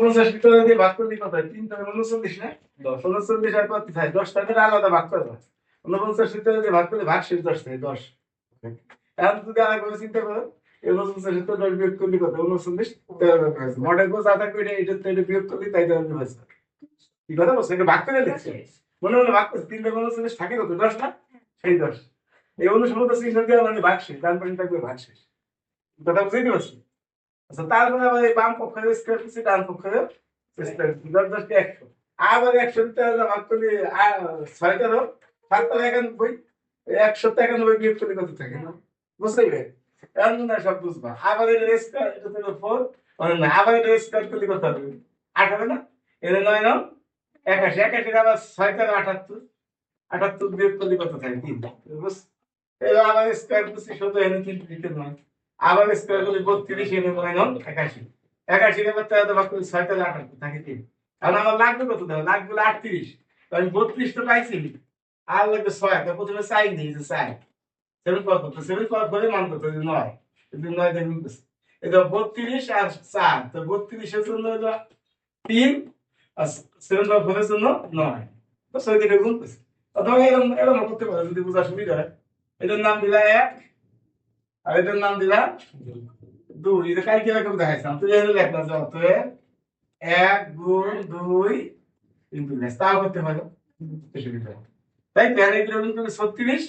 50 ভিতরে দিয়ে ভাগ করলে কত হয়? 3 থেকে 39 না? 39 আর কত থাকে? 10 টাকা আলাদা ভাগ করে দাও। 49 ভিতরে দিয়ে ভাগ করলে ভাগশেষ 10 থাকে, 10। এখন যদি আরেকভাবে চিন্তা করো, এই 49 ভিতরে 10 বিয়োগ করলে কত? 39 মডেল কোচ আধা করে এটা তো এটা বিয়োগ করলে তাই দেওয়া হয়েছে। কি কথা বলছো? এটা ভাগ করে লিখছে। মনে মনে ভাগ করছে 3 থেকে 39 থাকে কত? 10 না? সেই 10। এই 49 চিহ্ন দিয়ে মানে ভাগশেষ, ডান পাশে থাকবে ভাগশেষ। কথা বুঝতে পারছি? আচ্ছা, তারপরে আবার এই বাম পক্ষের স্কয়ার করছি, ডান পক্ষের স্কয়ার করছি, 10 10 কে 100। আবার 100 তে ভাগ করলে 6 টা 7 টা 91, 100 তে 91 বিয়োগ করলে কত থাকে? না বুঝতে পারবে? এখন না সব বুঝবা। আবার এর স্কয়ার, এটা হলো 4, মানে না, আবার এর স্কয়ার করলে কত হবে? 8 হবে না? এর 9 নাও 81, 81 আবার 6 টা 78, 78 বিয়োগ করলে কত থাকে? 3। বুঝ? এবার আবার স্কয়ার করছি, শুধু এনে 3 দিকে নয়। আবার স্কয়ার করলে 32, এনে 9 নাও 81, 81 এবার তাহলে ভাগ করলে 6 টা 78 থাকে 3। এখন আমার লাগবে কত? দাও লাগবে 38, তো আমি 32 তো পাইছি, আর লাগবে 6। তো প্রথমে সাইন দিই, যে সাইন 7 পাওয়ার কত? 7 পাওয়ার করে মান কত? 9। কিন্তু 9 দিয়ে গুণ করছি, এটা 32 আর 4, তো 32 এর জন্য হলো 3, আর 7 পাওয়ার 4 এর জন্য 9, তো 6 দিয়ে গুণ করছি। অথবা এরকম এরকম করতে পারো যদি বোঝা সুবিধা হয়। এটার নাম দিলা 1, আর এটার নাম দিলা 2। এটা কালকে এরকম দেখাইছিলাম, তুই এনে লেখলা যাও, তো 1 গুণ 2 কিন্তু লেস তাও করতে পারো, সুবিধা হয়। তাই তো? আর এটা গুণ করলে 36,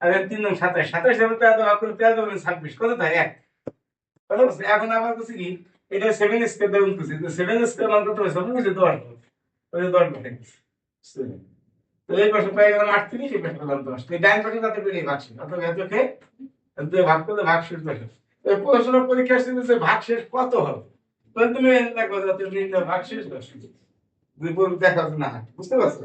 আর 3 নং 27, 27 এর মধ্যে এত ভাগ করলে 13 গুণ 26 কত থাকে? 1। কথা বুঝছো? এখন আবার বলছি কি, এটা 7 স্কয়ার দিয়ে গুণ করছি, তো 7 স্কয়ার মান কত হয়েছে? আমি বুঝি 10, ওই 10 বসে গেছে। তো এই পাশে পেয়ে গেলাম 38, এই পাশে পেলাম 10। এই ডান পাশে যাতে বেরিয়ে ভাগশেষ, অথবা এতকে দুই ভাগ করলে ভাগশেষ বসে। এই প্রশ্ন পরীক্ষা আসছে যে ভাগশেষ কত হবে? তো তুমি দেখো যাতে ভাগশেষ 10, দুই পূর্ব দেখা না, বুঝতে পারছো?